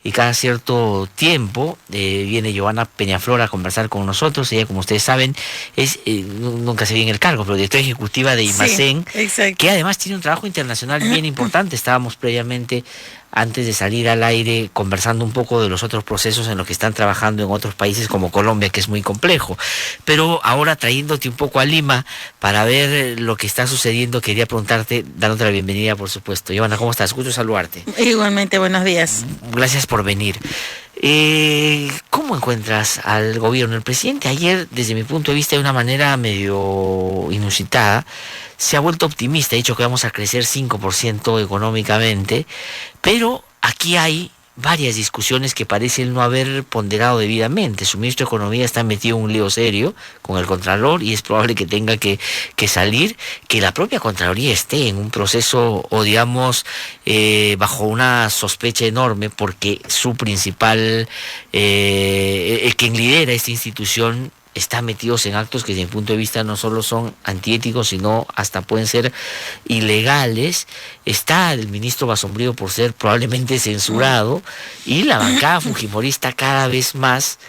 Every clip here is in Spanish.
y cada cierto tiempo viene Giovanna Peñaflor a conversar con nosotros. Ella, como ustedes saben, nunca se ve en el cargo, pero directora ejecutiva de IMACEN, sí, que además tiene un trabajo internacional bien importante. Estábamos previamente, antes de salir al aire, conversando un poco de los otros procesos en los que están trabajando en otros países como Colombia, que es muy complejo. Pero ahora, trayéndote un poco a Lima para ver lo que está sucediendo, quería preguntarte, dándote la bienvenida, por supuesto. Giovanna, ¿cómo estás? Gusto saludarte. Igualmente, buenos días. Gracias por venir. ¿Cómo encuentras al gobierno? El presidente ayer, desde mi punto de vista, de una manera medio inusitada, se ha vuelto optimista. Ha dicho que vamos a crecer 5% económicamente, pero aquí hay varias discusiones que parecen no haber ponderado debidamente. Su ministro de Economía está metido en un lío serio con el Contralor y es probable que tenga que salir, que la propia Contraloría esté en un proceso o digamos bajo una sospecha enorme porque su principal, quien lidera esta institución, está metidos en actos que desde mi punto de vista no solo son antiéticos, sino hasta pueden ser ilegales. Está el ministro Basombrío por ser probablemente censurado y la bancada fujimorista cada vez más.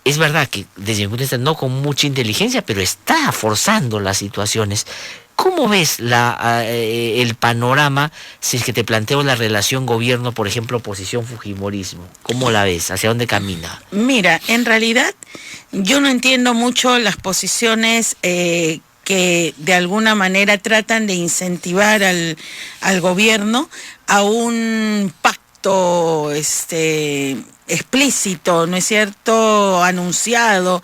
Es verdad que desde mi punto de vista no con mucha inteligencia, pero está forzando las situaciones. ¿Cómo ves el panorama si es que te planteo la relación gobierno, por ejemplo, oposición-fujimorismo? ¿Cómo la ves? ¿Hacia dónde camina? Mira, en realidad yo no entiendo mucho las posiciones que de alguna manera tratan de incentivar al gobierno a un pacto explícito, ¿no es cierto?, anunciado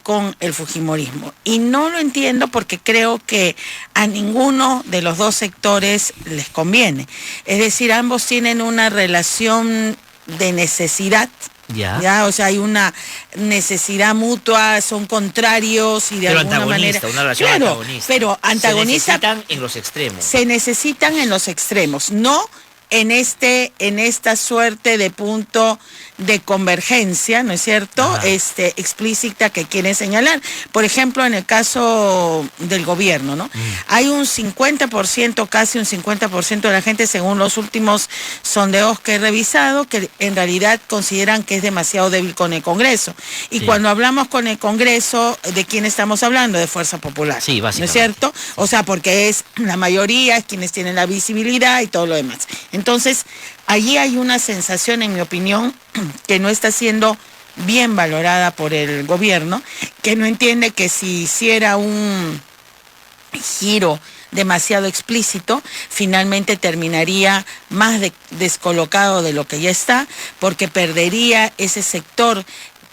con el fujimorismo. Y no lo entiendo porque creo que a ninguno de los dos sectores les conviene. Es decir, ambos tienen una relación de necesidad. Ya, o sea, hay una necesidad mutua, son contrarios y de pero alguna manera. Una relación antagonista. Pero antagonista. Se necesitan en los extremos. Se necesitan en los extremos, no en esta suerte de punto de convergencia, ¿no es cierto?, explícita que quieren señalar. Por ejemplo, en el caso del gobierno, ¿no? Hay un 50%, casi un 50% de la gente, según los últimos sondeos que he revisado, que en realidad consideran que es demasiado débil con el Congreso. Y cuando hablamos con el Congreso, ¿de quién estamos hablando? De Fuerza Popular. Sí, básicamente. ¿No es cierto? O sea, porque es la mayoría, es quienes tienen la visibilidad y todo lo demás. Entonces, allí hay una sensación, en mi opinión, que no está siendo bien valorada por el gobierno, que no entiende que si hiciera un giro demasiado explícito, finalmente terminaría más descolocado de lo que ya está, porque perdería ese sector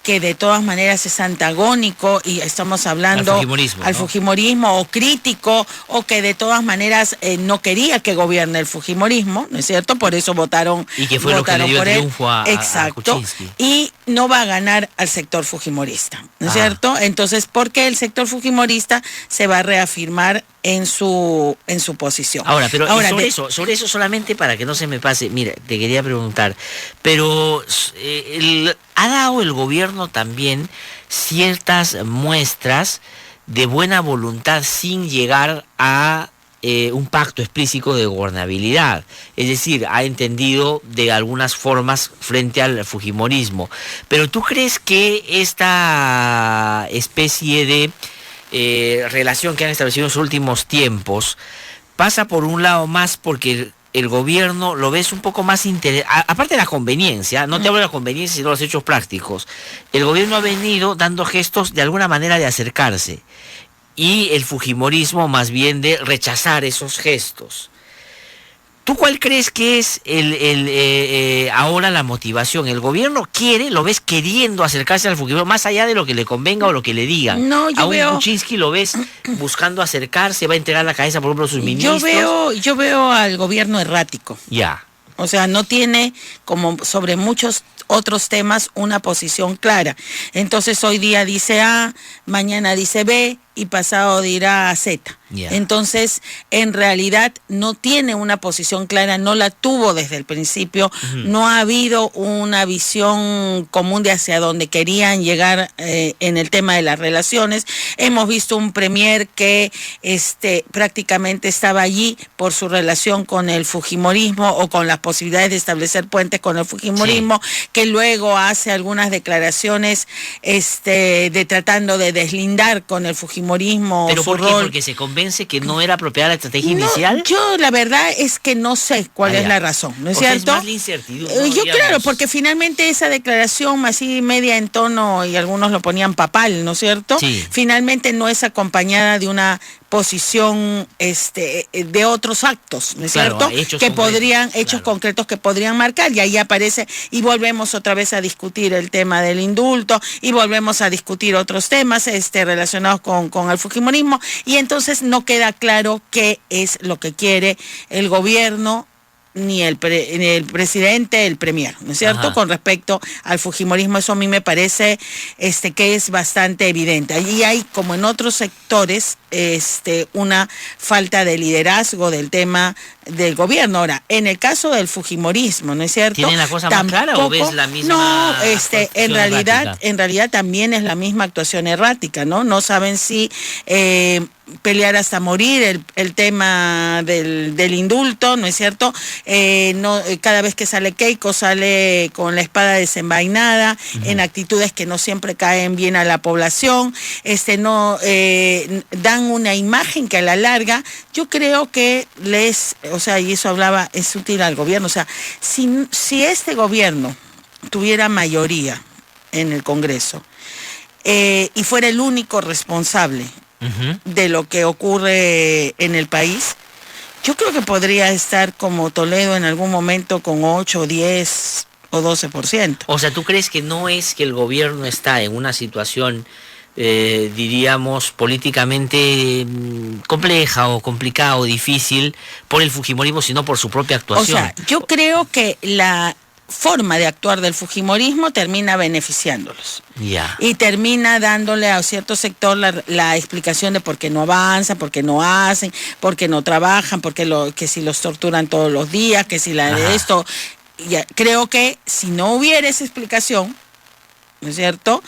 que de todas maneras es antagónico, y estamos hablando al fujimorismo, o crítico, o que de todas maneras no quería que gobierne el fujimorismo, ¿no es cierto? Por eso votaron, y que fue lo que le dio el triunfo a Kuczynski. Y no va a ganar al sector fujimorista, ¿no es cierto? Entonces, porque el sector fujimorista se va a reafirmar en su posición. Ahora, pero sobre eso solamente para que no se me pase, mira, te quería preguntar, pero ¿ha dado el gobierno también ciertas muestras de buena voluntad sin llegar a un pacto explícito de gobernabilidad? Es decir, ha entendido de algunas formas frente al fujimorismo. Pero ¿tú crees que esta especie de relación que han establecido en los últimos tiempos pasa por un lado más porque el gobierno lo ves un poco más aparte de la conveniencia, no te hablo de la conveniencia sino de los hechos prácticos? El gobierno ha venido dando gestos de alguna manera de acercarse y el fujimorismo más bien de rechazar esos gestos. ¿Tú cuál crees que es ahora la motivación? ¿El gobierno lo ves queriendo acercarse al fujimorismo más allá de lo que le convenga o lo que le digan? No, yo veo... A un Kuczynski lo ves buscando acercarse, va a entregar la cabeza, por ejemplo, a sus ministros. Yo veo al gobierno errático. Ya. O sea, no tiene, como sobre muchos otros temas, una posición clara. Entonces hoy día dice A, mañana dice B, y pasado dirá a Z. Yeah. Entonces, en realidad no tiene una posición clara, no la tuvo desde el principio, no ha habido una visión común de hacia dónde querían llegar en el tema de las relaciones. Hemos visto un premier que prácticamente estaba allí por su relación con el fujimorismo o con las posibilidades de establecer puentes con el fujimorismo, sí, que luego hace algunas declaraciones de tratando de deslindar con el fujimorismo. ¿Pero su por qué? rol. ¿Porque se convence que no era apropiada la estrategia inicial? Yo la verdad es que no sé cuál es la razón, ¿no es cierto? Es más la incertidumbre, yo claro, porque finalmente esa declaración así media en tono, y algunos lo ponían papal, ¿no es cierto? Sí. Finalmente no es acompañada de una posición de otros actos, ¿no es cierto? Hechos concretos que podrían marcar, y ahí aparece, y volvemos otra vez a discutir el tema del indulto, y volvemos a discutir otros temas relacionados con el fujimorismo, y entonces no queda claro qué es lo que quiere el gobierno, ni el presidente, el premier, ¿no es cierto? Ajá. Con respecto al fujimorismo, eso a mí me parece que es bastante evidente. Allí hay, como en otros sectores, una falta de liderazgo del tema del gobierno. Ahora, en el caso del fujimorismo, ¿no es cierto? ¿Tiene la cosa más clara o ves la misma? No, en realidad también es la misma actuación errática, ¿no? No saben si pelear hasta morir el tema del indulto, ¿no es cierto? Cada vez que sale Keiko sale con la espada desenvainada, en actitudes que no siempre caen bien a la población, dan una imagen que a la larga, yo creo que y eso hablaba, es útil al gobierno, o sea, si este gobierno tuviera mayoría en el Congreso y fuera el único responsable de lo que ocurre en el país, yo creo que podría estar como Toledo en algún momento con 8, 10 o 12%. O sea, ¿tú crees que no es que el gobierno está en una situación, diríamos, políticamente compleja o complicada o difícil por el fujimorismo, sino por su propia actuación? O sea, yo creo que la forma de actuar del fujimorismo termina beneficiándolos. Yeah. Y termina dándole a cierto sector la explicación de por qué no avanzan, por qué no hacen, por qué no trabajan, que si los torturan todos los días, que si de esto. Creo que si no hubiera esa explicación, ¿no es cierto?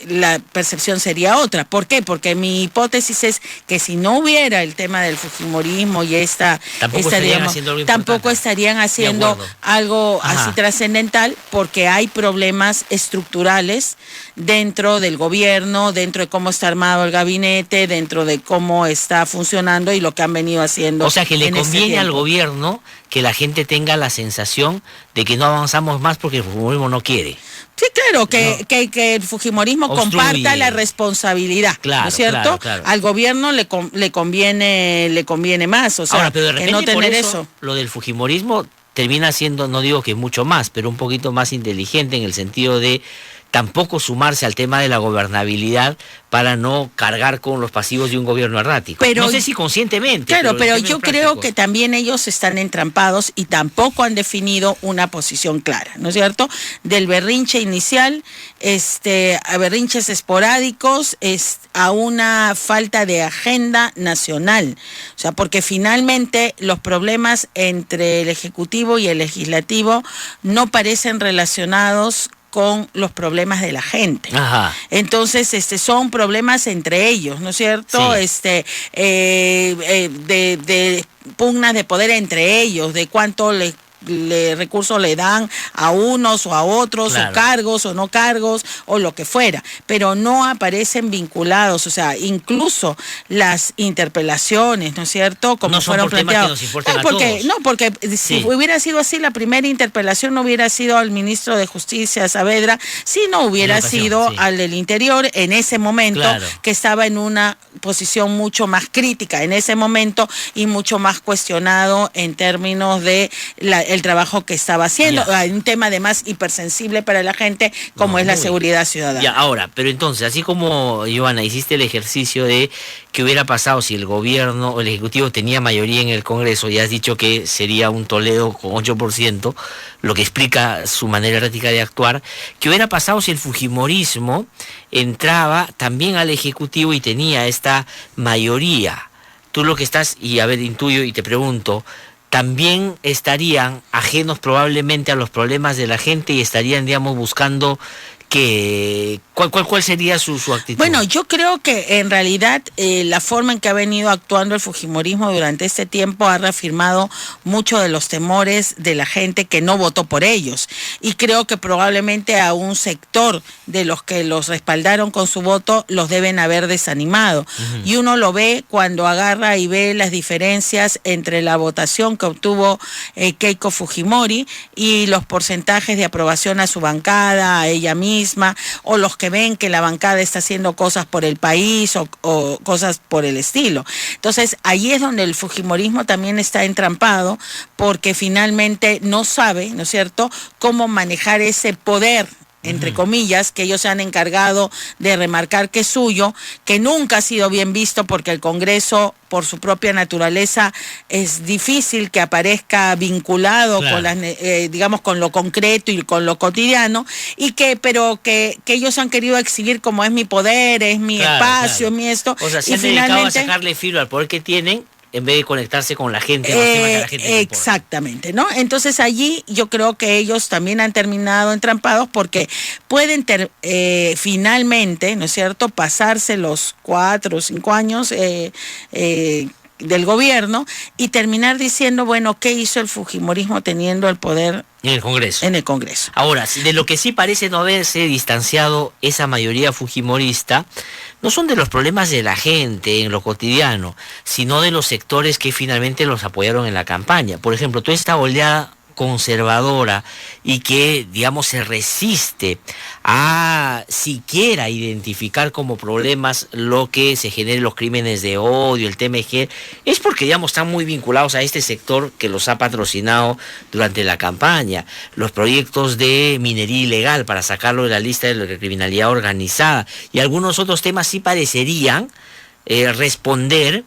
La percepción sería otra. ¿Por qué? Porque mi hipótesis es que si no hubiera el tema del fujimorismo y tampoco estarían haciendo algo así trascendental, porque hay problemas estructurales dentro del gobierno, dentro de cómo está armado el gabinete, dentro de cómo está funcionando y lo que han venido haciendo. O sea, que le conviene al gobierno que la gente tenga la sensación de que no avanzamos más porque el fujimorismo no quiere. Sí, claro, que el fujimorismo comparta la responsabilidad, claro, ¿no es cierto? Claro. Al gobierno le conviene más, o sea, ahora, pero de repente, que no tener por eso. Lo del fujimorismo termina siendo, no digo que mucho más, pero un poquito más inteligente en el sentido de tampoco sumarse al tema de la gobernabilidad para no cargar con los pasivos de un gobierno errático. Pero, no sé si conscientemente. Claro, pero yo creo que también ellos están entrampados y tampoco han definido una posición clara, ¿no es cierto? Del berrinche inicial, a berrinches esporádicos, a una falta de agenda nacional. O sea, porque finalmente los problemas entre el Ejecutivo y el Legislativo no parecen relacionados con los problemas de la gente. Ajá. Entonces, son problemas entre ellos, ¿no es cierto? Sí. De pugnas de poder entre ellos, de cuánto recursos le dan a unos o a otros, claro, o cargos o no cargos, o lo que fuera, pero no aparecen vinculados, o sea, incluso las interpelaciones, ¿no es cierto? Como no son fueron planteados. Porque si hubiera sido así, la primera interpelación no hubiera sido al ministro de Justicia, Saavedra, sino hubiera sido al del Interior en ese momento, claro, que estaba en una posición mucho más crítica en ese momento y mucho más cuestionado en términos de el trabajo que estaba haciendo. Ya. Hay un tema además hipersensible para la gente como es la seguridad ciudadana. Ya, ahora, pero entonces, así como, Joana, hiciste el ejercicio de qué hubiera pasado si el gobierno o el Ejecutivo tenía mayoría en el Congreso, y has dicho que sería un Toledo con 8%, lo que explica su manera errática de actuar, ¿qué hubiera pasado si el fujimorismo entraba también al Ejecutivo y tenía esta mayoría? Tú lo que estás, y a ver, intuyo y te pregunto, también estarían ajenos probablemente a los problemas de la gente y estarían, digamos, buscando que ¿cuál sería su actitud? Bueno, yo creo que en realidad la forma en que ha venido actuando el fujimorismo durante este tiempo ha reafirmado mucho de los temores de la gente que no votó por ellos, y creo que probablemente a un sector de los que los respaldaron con su voto los deben haber desanimado. Y uno lo ve cuando agarra y ve las diferencias entre la votación que obtuvo Keiko Fujimori y los porcentajes de aprobación a su bancada, a ella misma, o los que ven que la bancada está haciendo cosas por el país o cosas por el estilo. Entonces, ahí es donde el fujimorismo también está entrampado, porque finalmente no sabe, ¿no es cierto?, cómo manejar ese poder, entre comillas, que ellos se han encargado de remarcar que es suyo, que nunca ha sido bien visto porque el Congreso, por su propia naturaleza, es difícil que aparezca vinculado con las, digamos, con lo concreto y con lo cotidiano, y pero que ellos han querido exhibir como es mi poder, es mi espacio, es mi esto. O sea, se y han dedicado a sacarle filo al poder que tienen, en vez de conectarse con la gente, los temas que a la gente le importa. Exactamente, ¿no? Entonces allí yo creo que ellos también han terminado entrampados, porque pueden finalmente, ¿no es cierto?, pasarse los 4 o 5 años del gobierno y terminar diciendo, bueno, ¿qué hizo el fujimorismo teniendo el poder en el Congreso? En el Congreso. Ahora, de lo que sí parece no haberse distanciado esa mayoría fujimorista, no son de los problemas de la gente en lo cotidiano, sino de los sectores que finalmente los apoyaron en la campaña. Por ejemplo, toda esta oleada conservadora y que, digamos, se resiste a siquiera identificar como problemas lo que se genere los crímenes de odio, el TMG, es porque, digamos, están muy vinculados a este sector que los ha patrocinado durante la campaña. Los proyectos de minería ilegal para sacarlo de la lista de la criminalidad organizada y algunos otros temas sí parecerían responder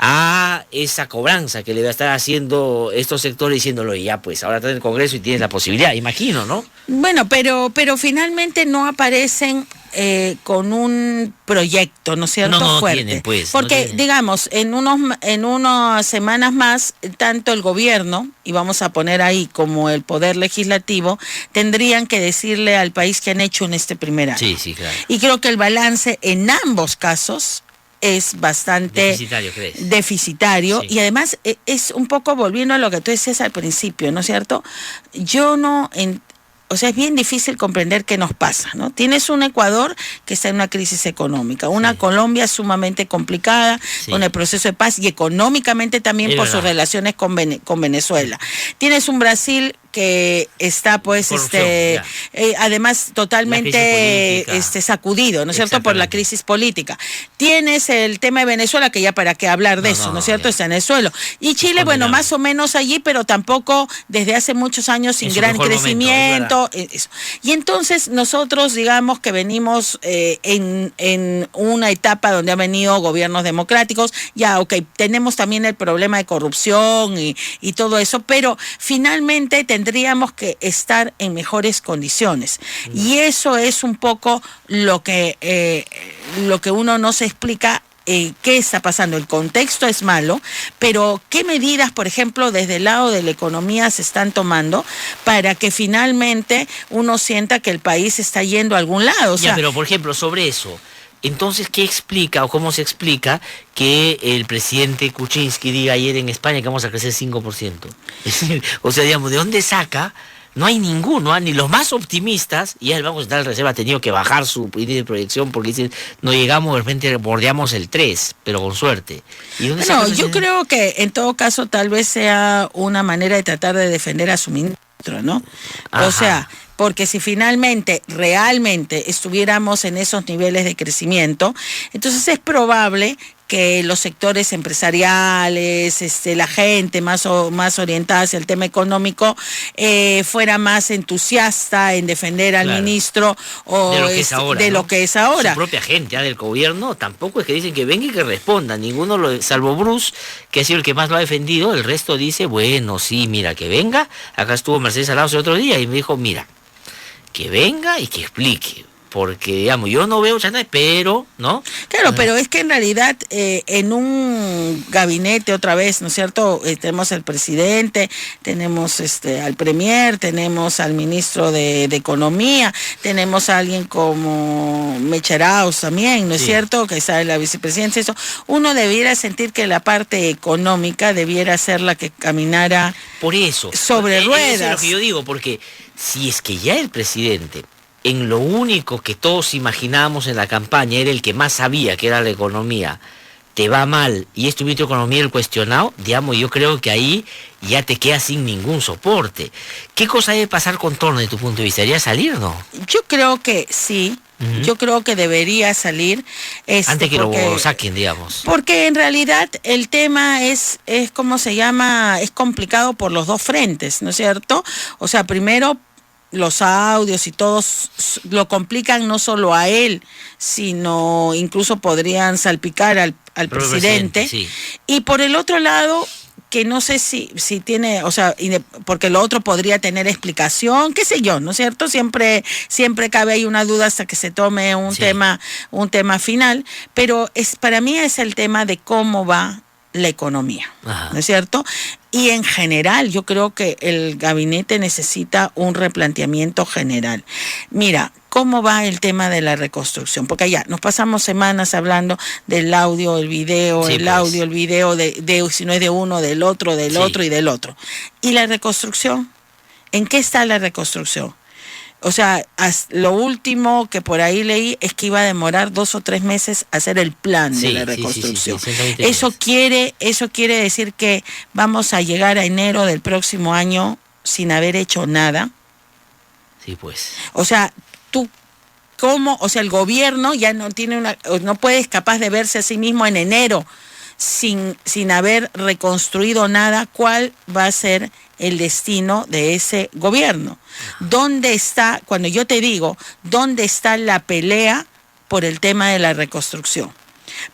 a esa cobranza que le va a estar haciendo estos sectores, diciéndolo, y ya pues ahora estás en el Congreso y tienes la posibilidad, imagino, ¿no? Bueno, pero finalmente no aparecen con un proyecto, ¿no es cierto?, no fuerte. Tienen, pues, porque, no tienen. digamos, en unas semanas más, tanto el gobierno, y vamos a poner ahí como el poder legislativo, tendrían que decirle al país qué han hecho en este primer año. Sí, claro. Y creo que el balance en ambos casos es bastante deficitario, sí. Y además es un poco volviendo a lo que tú decías al principio, ¿no es cierto? O sea, es bien difícil comprender qué nos pasa, ¿no? Tienes un Ecuador que está en una crisis económica, una Colombia sumamente complicada, con el proceso de paz, y económicamente también por sus relaciones con Venezuela. Tienes un Brasil que está pues además totalmente sacudido, ¿no es cierto?, por la crisis política. Tienes el tema de Venezuela, que ya para qué hablar de eso, ¿no es cierto?, está en el suelo. Y Chile, bueno, más o menos allí, pero tampoco desde hace muchos años sin gran crecimiento. Eso. Y entonces nosotros, digamos que venimos en una etapa donde han venido gobiernos democráticos, tenemos también el problema de corrupción y todo eso, pero finalmente tendríamos que estar en mejores condiciones. Y eso es un poco lo que uno no se explica. ¿Qué está pasando? El contexto es malo, pero ¿qué medidas, por ejemplo, desde el lado de la economía se están tomando para que finalmente uno sienta que el país está yendo a algún lado? Pero por ejemplo, sobre eso, entonces, ¿qué explica o cómo se explica que el presidente Kuczynski diga ayer en España que vamos a crecer 5%? Es decir, o sea, digamos, ¿de dónde saca? No hay ninguno, ni los más optimistas, y el Banco Central de Reserva ha tenido que bajar su índice de proyección porque dicen, no llegamos, de repente bordeamos el 3, pero con suerte. Yo creo que en todo caso tal vez sea una manera de tratar de defender a su ministro, ¿no? Ajá. O sea, porque si finalmente, realmente estuviéramos en esos niveles de crecimiento, entonces es probable que los sectores empresariales, la gente más orientada hacia el tema económico, fuera más entusiasta en defender al ministro o de lo que es ahora, de lo que es ahora. Su propia gente del gobierno tampoco es que dicen que venga y que responda, ninguno, salvo Bruce, que ha sido el que más lo ha defendido, el resto dice, bueno, sí, mira, que venga. Acá estuvo Mercedes Arauz el otro día y me dijo, mira, que venga y que explique. Porque, digamos, yo no veo chantaje, pero, ¿no? Claro, pero es que en realidad en un gabinete, otra vez, ¿no es cierto? Tenemos al presidente, tenemos al premier, tenemos al ministro de Economía, tenemos a alguien como Mecheraus también, ¿no es cierto? Que está en la vicepresidencia. Eso, uno debiera sentir que la parte económica debiera ser la que caminara por eso, sobre ruedas. Eso es lo que yo digo, porque si es que ya el presidente, en lo único que todos imaginábamos en la campaña, era el que más sabía, que era la economía, te va mal y es tu ministro de Economía el cuestionado, digamos, yo creo que ahí ya te quedas sin ningún soporte. ¿Qué cosa debe pasar con Torno, de tu punto de vista? ¿Debería salir, no? Yo creo que sí. Yo creo que debería salir. Antes que lo saquen, digamos. Porque en realidad el tema es ¿cómo se llama? Es complicado por los dos frentes, ¿no es cierto? O sea, primero, los audios y todos lo complican no solo a él, sino incluso podrían salpicar al presidente. Sí. Y por el otro lado, que no sé si tiene, o sea, porque lo otro podría tener explicación, qué sé yo, ¿no es cierto? Siempre cabe ahí una duda hasta que se tome un tema final, pero para mí es el tema de cómo va la economía, ¿no es cierto? Y en general yo creo que el gabinete necesita un replanteamiento general. Mira, ¿cómo va el tema de la reconstrucción? Porque allá nos pasamos semanas hablando del audio, el video, el video, de si no es de uno, del otro y del otro. ¿Y la reconstrucción? ¿En qué está la reconstrucción? O sea, lo último que por ahí leí es que iba a demorar 2 o 3 meses hacer el plan de la reconstrucción. Eso quiere decir que vamos a llegar a enero del próximo año sin haber hecho nada. Sí, pues. O sea, el gobierno ya no puede capaz de verse a sí mismo en enero sin haber reconstruido nada. ¿Cuál va a ser el destino de ese gobierno? ¿Dónde está, cuando yo te digo, dónde está la pelea por el tema de la reconstrucción?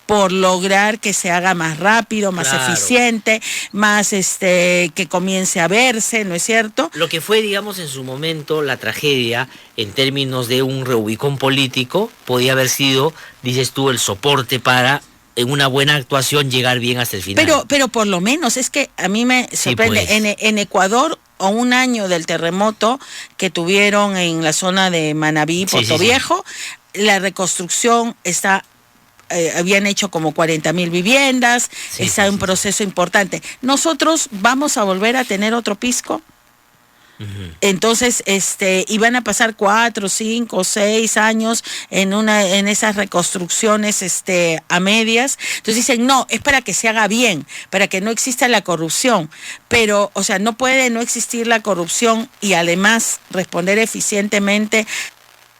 Por lograr que se haga más rápido, más eficiente, más que comience a verse, ¿no es cierto? Lo que fue, digamos, en su momento la tragedia, en términos de un reubicón político, podía haber sido, dices tú, el soporte para, en una buena actuación, llegar bien hasta el final. Pero por lo menos, es que a mí me sorprende, Sí, pues. en Ecuador, a un año del terremoto que tuvieron en la zona de Manabí, Puerto Viejo, la reconstrucción habían hecho como 40,000 viviendas, está un proceso importante. Nosotros vamos a volver a tener otro Pisco. Entonces, y van a pasar 4, 5, 6 años en esas reconstrucciones a medias. Entonces dicen, no, es para que se haga bien, para que no exista la corrupción. Pero, o sea, no puede no existir la corrupción y además responder eficientemente a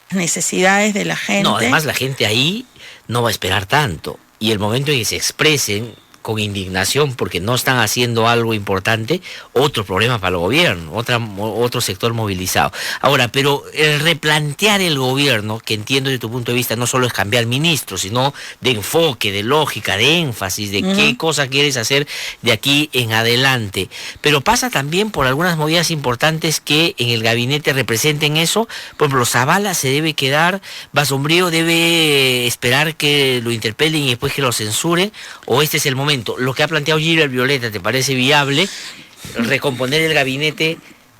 las necesidades de la gente. No, además la gente ahí no va a esperar tanto. Y el momento en que se expresen con indignación porque no están haciendo algo importante, otro problema para el gobierno, otro sector movilizado. Ahora, pero el replantear el gobierno, que entiendo desde tu punto de vista, no solo es cambiar ministros, sino de enfoque, de lógica, de énfasis, de qué cosa quieres hacer de aquí en adelante. Pero pasa también por algunas movidas importantes que en el gabinete representen eso. Por ejemplo, Zavala se debe quedar, Basombrío debe esperar que lo interpelen y después que lo censuren, o este es el momento. Lo que ha planteado Gilbert Violeta, ¿te parece viable recomponer el gabinete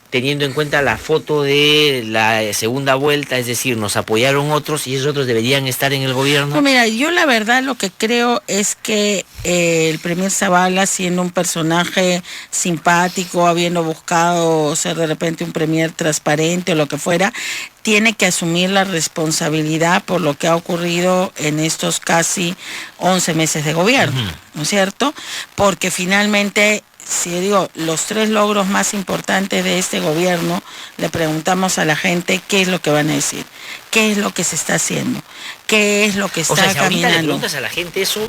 teniendo en cuenta la foto de la segunda vuelta? Es decir, nos apoyaron otros y esos otros deberían estar en el gobierno. No, mira, yo la verdad lo que creo es que el premier Zavala, siendo un personaje simpático, habiendo buscado ser de repente un premier transparente o lo que fuera, tiene que asumir la responsabilidad por lo que ha ocurrido en estos casi 11 meses de gobierno, ¿no es cierto? Porque finalmente, si digo, los 3 logros más importantes de este gobierno, le preguntamos a la gente qué es lo que van a decir, qué es lo que se está haciendo, qué es lo que está caminando. Si ahorita le preguntas a la gente eso,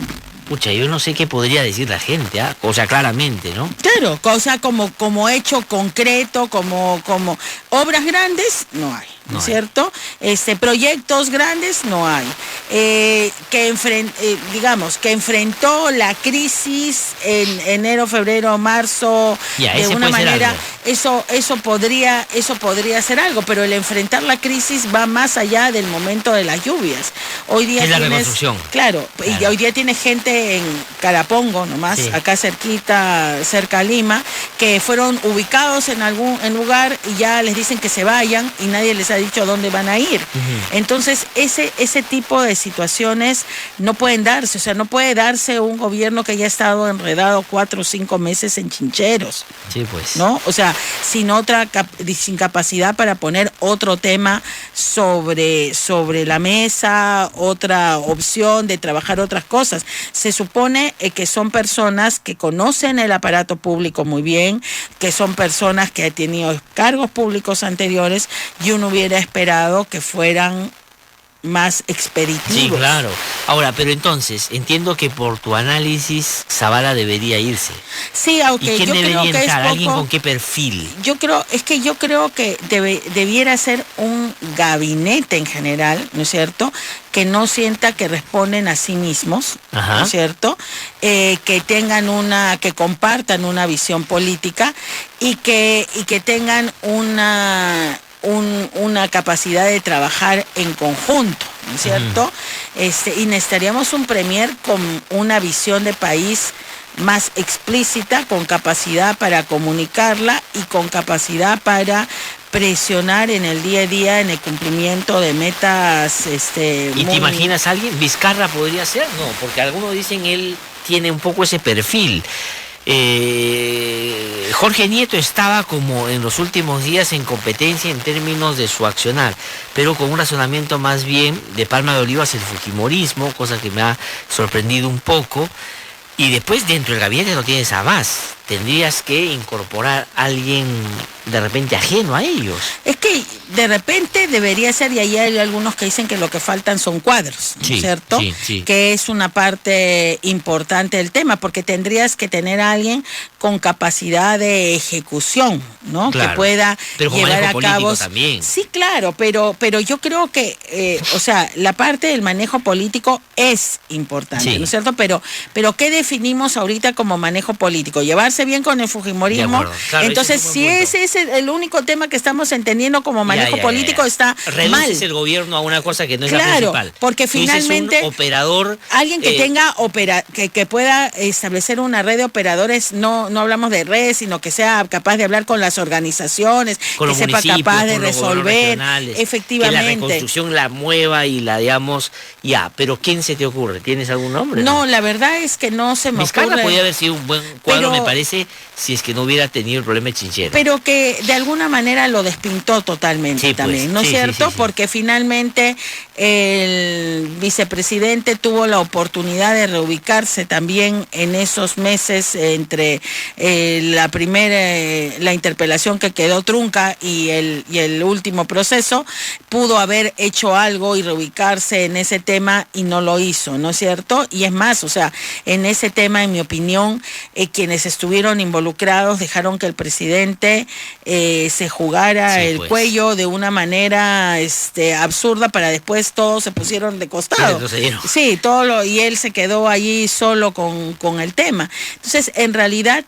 Pucha, yo no sé qué podría decir la gente, ¿ah? O sea, claramente, ¿no? Claro, cosa como hecho concreto, como obras grandes, no hay, ¿no es cierto? Proyectos grandes, no hay. Digamos, que enfrentó la crisis en enero, febrero, marzo, de una manera, eso podría ser algo, pero el enfrentar la crisis va más allá del momento de las lluvias. Hoy día es la reconstrucción. Claro, y hoy día tienes gente en Carapongo, nomás, acá cerquita, cerca a Lima, que fueron ubicados en algún lugar y ya les dicen que se vayan y nadie les ha dicho a dónde van a ir. Entonces, ese tipo de situaciones no pueden darse, o sea, no puede darse un gobierno que haya estado enredado 4 o 5 meses en chincheros. Sí, pues. ¿No? O sea, sin capacidad para poner otro tema sobre la mesa, otra opción de trabajar otras cosas. Se supone que son personas que conocen el aparato público muy bien, que son personas que han tenido cargos públicos anteriores, y uno hubiera esperado que fueran más expeditivos. Sí, claro. Ahora, pero entonces, entiendo que por tu análisis, Zavala debería irse. Sí, aunque ¿Y quién yo debería creo que entrar? es ¿Alguien poco, con qué perfil? yo creo que debiera ser un gabinete en general, ¿no es cierto?, que no sienta que responden a sí mismos, ¿no es cierto?, que compartan una visión política y que tengan una capacidad de trabajar en conjunto, ¿no es cierto? Y necesitaríamos un premier con una visión de país más explícita, con capacidad para comunicarla y con capacidad para presionar en el día a día en el cumplimiento de metas. ¿Y te imaginas a alguien? ¿Vizcarra podría ser? No, porque algunos dicen él tiene un poco ese perfil. Jorge Nieto estaba como en los últimos días en competencia en términos de su accionar, pero con un razonamiento más bien de palma de oliva hacia el fujimorismo, cosa que me ha sorprendido un poco. Y después dentro del gabinete no tienes a más. Tendrías que incorporar a alguien de repente ajeno a ellos. Es que de repente debería ser, y ahí hay algunos que dicen que lo que faltan son cuadros, ¿no es cierto? Sí. Que es una parte importante del tema, porque tendrías que tener a alguien con capacidad de ejecución, ¿no? Claro, que pueda llevar a cabo. También. Sí, claro, pero yo creo que, o sea, la parte del manejo político es importante, ¿no es cierto? Pero ¿qué definimos ahorita como manejo político? Llevarse bien con el fujimorismo. Claro, entonces, si ese es el único tema que estamos entendiendo como manejo político, está mal. Reduces el gobierno a una cosa que no es la principal. Porque finalmente un operador, alguien que tenga que pueda establecer una red de operadores, no hablamos de red, sino que sea capaz de hablar con las organizaciones, con que los sepa capaz de resolver, efectivamente, que la reconstrucción la mueva y la, digamos, pero ¿quién se te ocurre? ¿Tienes algún nombre? No, la verdad es que no se me Vizcarra ocurre. podría haber sido un buen cuadro, me parece, si es que no hubiera tenido el problema de Chinchero. Pero que de alguna manera lo despintó totalmente también, ¿no es cierto? Porque finalmente el vicepresidente tuvo la oportunidad de reubicarse también en esos meses entre la interpelación que quedó trunca y el último proceso. Pudo haber hecho algo y reubicarse en ese tema y no lo hizo, ¿no es cierto? Y es más, o sea, en ese tema, en mi opinión, quienes estuvieron involucrados dejaron que el presidente se jugara el cuello de una manera absurda, para después todos se pusieron de costado. Sí, y él se quedó allí solo con el tema. Entonces, en realidad,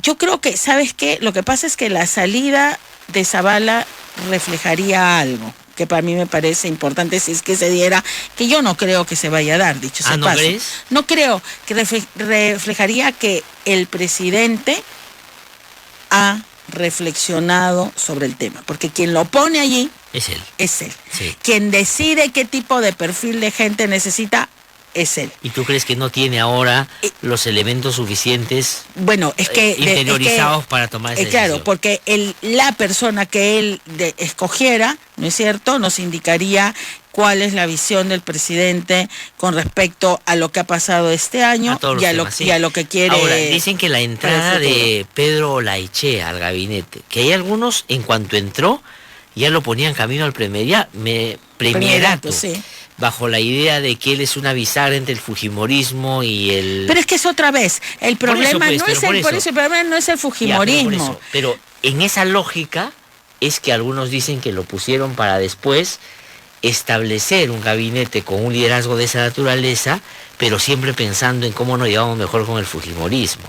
yo creo que, ¿sabes qué? Lo que pasa es que la salida de Zavala reflejaría algo que para mí me parece importante, si es que se diera, que yo no creo que se vaya a dar, dicho sea ¿no paso. crees? No creo, que reflejaría que el presidente ha reflexionado sobre el tema, porque quien lo pone allí es él. Sí. Quien decide qué tipo de perfil de gente necesita es él. ¿Y tú crees que no tiene ahora los elementos suficientes, bueno, es que interiorizados para tomar esa decisión? Claro, porque la persona que él escogiera, ¿no es cierto?, nos indicaría cuál es la visión del presidente con respecto a lo que ha pasado este año y a lo que quiere. Ahora, dicen que la entrada de Pedro Olaechea al gabinete, que hay algunos, en cuanto entró, ya lo ponían camino al premierato. Sí. bajo la idea de que él es una bisagra entre el fujimorismo y el... Pero es que es otra vez, el problema no es el, por eso el problema no es el fujimorismo. Pero en esa lógica es que algunos dicen que lo pusieron para después establecer un gabinete con un liderazgo de esa naturaleza, pero siempre pensando en cómo nos llevamos mejor con el fujimorismo.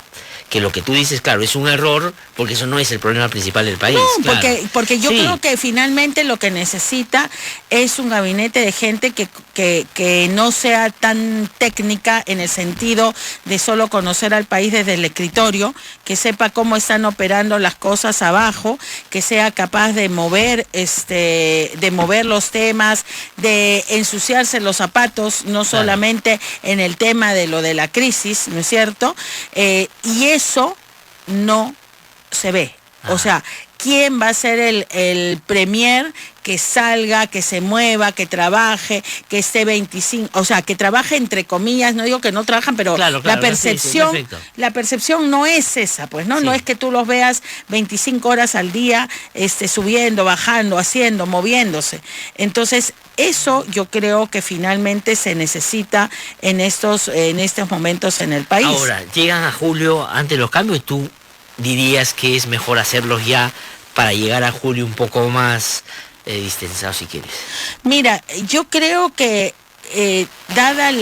Que lo que tú dices, claro, es un error, porque eso no es el problema principal del país. No, claro. porque yo creo que finalmente lo que necesita es un gabinete de gente que no sea tan técnica en el sentido de solo conocer al país desde el escritorio, que sepa cómo están operando las cosas abajo, que sea capaz de mover los temas, de ensuciarse los zapatos, no solamente en el tema de lo de la crisis, ¿no es cierto? Y eso no se ve. O sea, ¿quién va a ser el premier que salga, que se mueva, que trabaje, que esté 25, o sea, que trabaje entre comillas, no digo que no trabajan, pero claro, la percepción, sí, la percepción no es esa, pues, ¿no? Sí. No es que tú los veas 25 horas al día, subiendo, bajando, haciendo, moviéndose. Entonces, eso yo creo que finalmente se necesita en estos momentos en el país. Ahora, llegan a julio ante los cambios, tú dirías que es mejor hacerlos ya para llegar a julio un poco más distensado, si quieres. Mira, yo creo que dada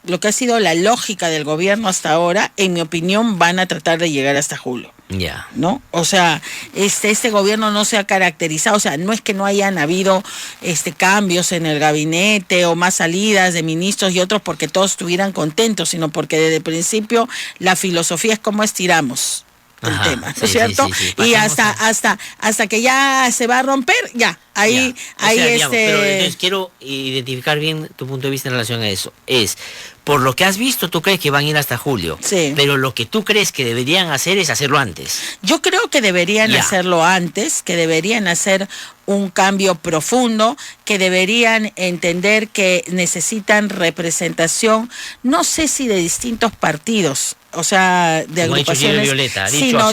lo que ha sido la lógica del gobierno hasta ahora, en mi opinión van a tratar de llegar hasta julio. Ya. ¿No? O sea, este gobierno no se ha caracterizado, o sea, no es que no hayan habido cambios en el gabinete o más salidas de ministros y otros porque todos estuvieran contentos, sino porque desde el principio la filosofía es cómo estiramos el tema, ¿no es cierto? Sí. Y hasta que ya se va a romper, ya, ahí, digamos, pero entonces quiero identificar bien tu punto de vista en relación a eso. Por lo que has visto, tú crees que van a ir hasta julio. Sí. Pero lo que tú crees que deberían hacer es hacerlo antes. Yo creo que deberían hacerlo antes, que deberían hacer un cambio profundo, que deberían entender que necesitan representación, no sé si de distintos partidos, o sea, de como agrupaciones, Violeta, sino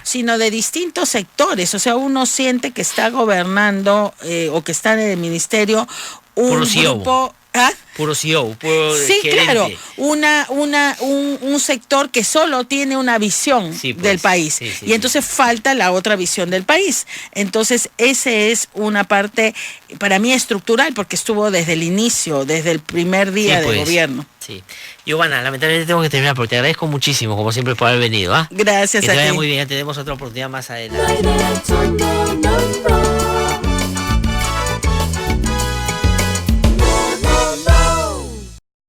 sino de distintos sectores. O sea, uno siente que está gobernando o que está en el ministerio un grupo... ¿Ah? Puro CEO, sí, gerente. Claro, un sector que solo tiene una visión del país y entonces falta la otra visión del país. Entonces, ese es una parte para mí estructural porque estuvo desde el inicio, desde el primer día del gobierno. Sí. Giovanna, lamentablemente tengo que terminar porque te agradezco muchísimo, como siempre, por haber venido. Gracias a ti. Que te vaya muy bien, tenemos otra oportunidad más adelante.